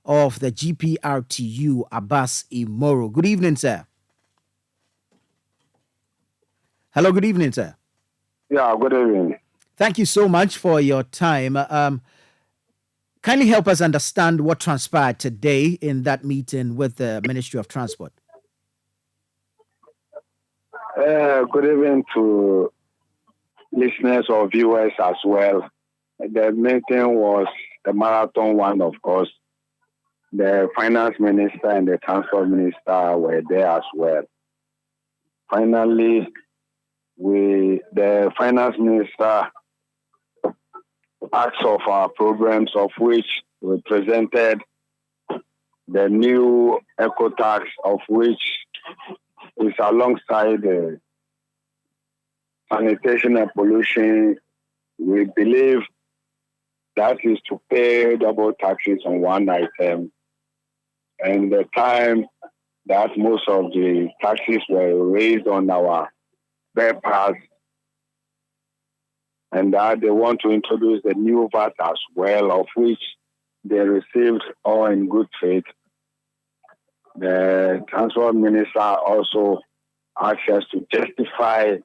of the GPRTU, Abbas Imoro. Good evening, sir. Hello, good evening, sir. Yeah, good evening. Thank you so much for your time. Kindly help us understand what transpired today in that meeting with the Ministry of Transport. Good evening to listeners or viewers as well. The meeting was a marathon one, of course. The finance minister and the transport minister were there as well. Finally, the finance minister asked of our programs, of which we presented the new eco tax, of which is alongside the sanitation and pollution. We believe that is to pay double taxes on one item. And the time that most of the taxes were raised on our spare parts, and that they want to introduce the new VAT as well, of which they received all in good faith. The transport minister also asked us to justify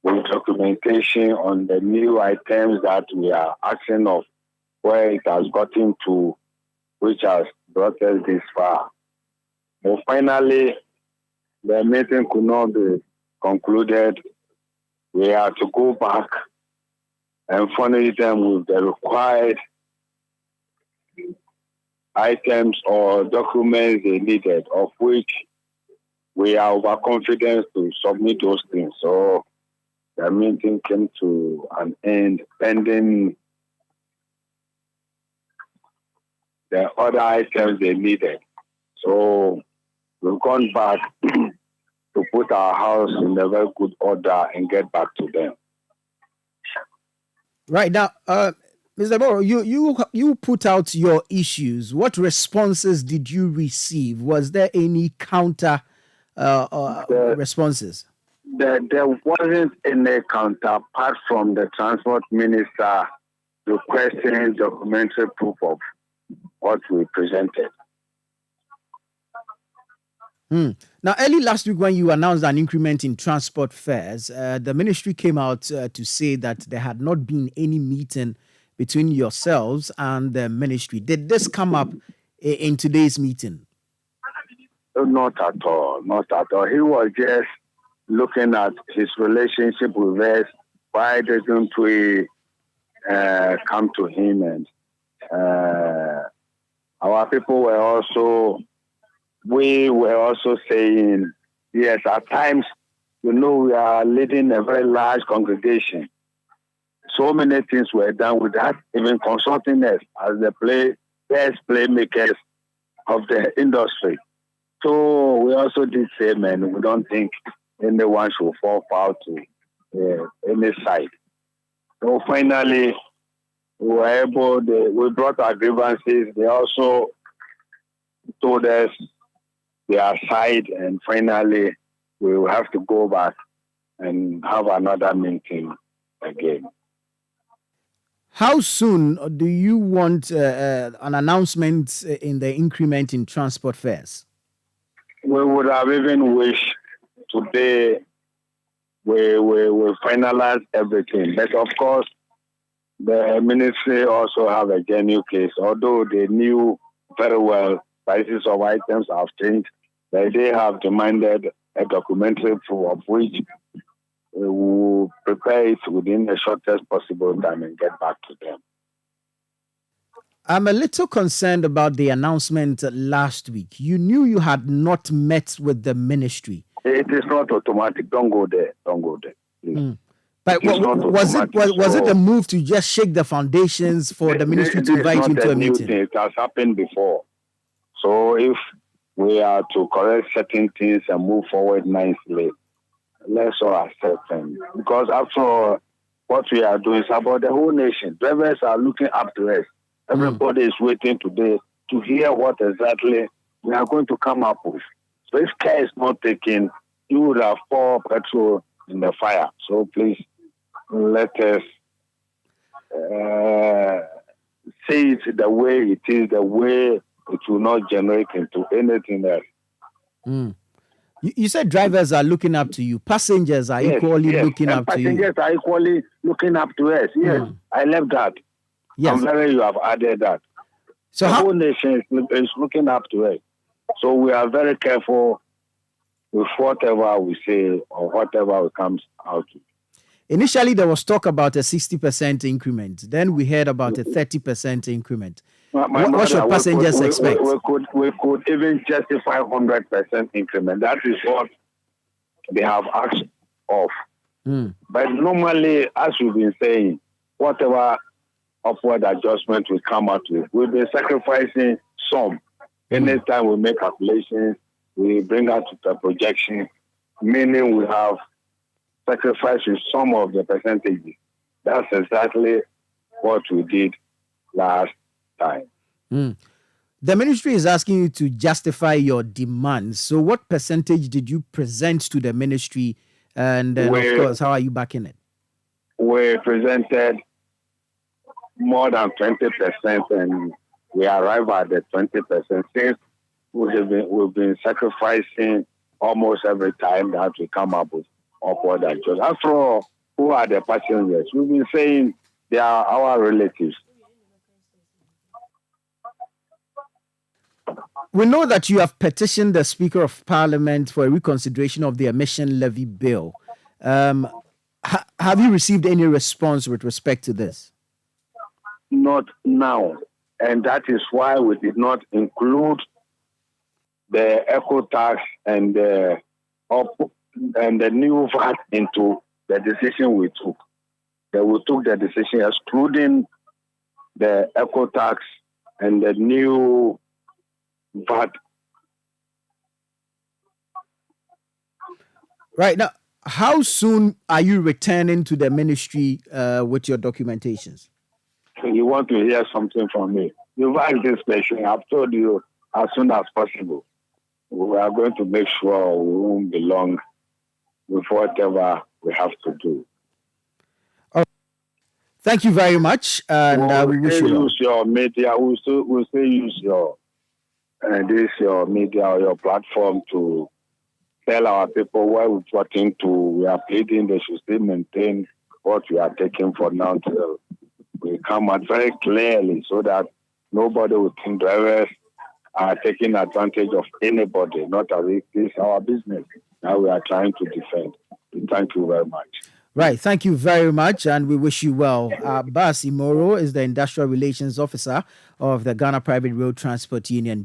with documentation on the new items that we are asking of, where it has gotten to, which has brought us this far. But finally, the meeting could not be concluded. We had to go back and furnish them with the required items or documents they needed, of which we are overconfident to submit those things. So the meeting came to an end pending the other items they needed. So we've gone back to put our house in a very good order and get back to them. Right now, Mr. Boro, you put out your issues. What responses did you receive? Was there any counter responses? There wasn't any counter apart from the transport minister requesting documentary proof of what we presented. Now, early last week when you announced an increment in transport fares, the ministry came out to say that there had not been any meeting between yourselves and the ministry. Did this come up in today's meeting? Not at all. Not at all. He was just looking at his relationship with us. Why didn't we come to him? And our people were also... We were also saying, yes, at times, we are leading a very large congregation. So many things were done without even consulting us as the best playmakers of the industry. So we also did say, man, we don't think anyone should fall foul to any side. So finally, we brought our grievances. They also told us their side, and finally we will have to go back and have another meeting again. How soon do you want an announcement in the increment in transport fares? We would have even wished today we will finalize everything. But of course, the ministry also have a genuine case, although they knew very well prices of items have changed. They have demanded a documentary proof of which we will prepare it within the shortest possible time and get back to them. I'm a little concerned about the announcement last week. You knew you had not met with the ministry. It is not automatic. Don't go there. Don't go there. But was it a move to just shake the foundations for the ministry to invite you to a meeting? It has happened before. So if we are to correct certain things and move forward nicely, let's all accept them. Because after all, what we are doing is about the whole nation. Drivers are looking up to us. Everybody is waiting today to hear what exactly we are going to come up with. So if care is not taken, you would have poured petrol in the fire. So please let us say it the way it is, the way it will not generate into anything else. Mm. You said drivers are looking up to you. Passengers are equally looking up to you. Passengers are equally looking up to us. Yes, I love that. Yes. I'm very you have added that. So the whole nation is looking up to us. So we are very careful with whatever we say or whatever comes out. Initially, there was talk about a 60% increment. Then we heard about a 30% increment. What should passengers expect? We could even justify 100% increment. That is what they have asked of. But normally, as we've been saying, whatever upward adjustment we come out with, we'll be sacrificing some. Anytime we make calculations, we bring out the projection, meaning we have sacrificed some of the percentages. That's exactly what we did last time. The ministry is asking you to justify your demands. So what percentage did you present to the ministry? And then, of course, how are you backing it? We presented more than 20%, and we arrived at the 20%. Since we've been sacrificing almost every time that we come up with upward adjustment. After all, who are the passengers? We've been saying they are our relatives. We know that you have petitioned the Speaker of Parliament for a reconsideration of the emission levy bill. Have you received any response with respect to this? Not now. And that is why we did not include the eco tax and the new VAT into the decision we took. That we took the decision excluding the eco tax and the new VAT. Right. Now, how soon are you returning to the ministry with your documentations? You want to hear something from me? You've asked this question. I've told you as soon as possible. We are going to make sure we won't be long with whatever we have to do. Thank you very much, and we wish you well. Use your media. We'll still use your media or your platform to tell our people where we're talking to. We are pleading they should still maintain what we are taking for now till we come out very clearly so that nobody will think drivers are taking advantage of anybody, not as if this is our business. Now we are trying to defend. Thank you very much. Right. Thank you very much, and we wish you well. Bas Imoro is the Industrial Relations Officer of the Ghana Private Road Transport Union.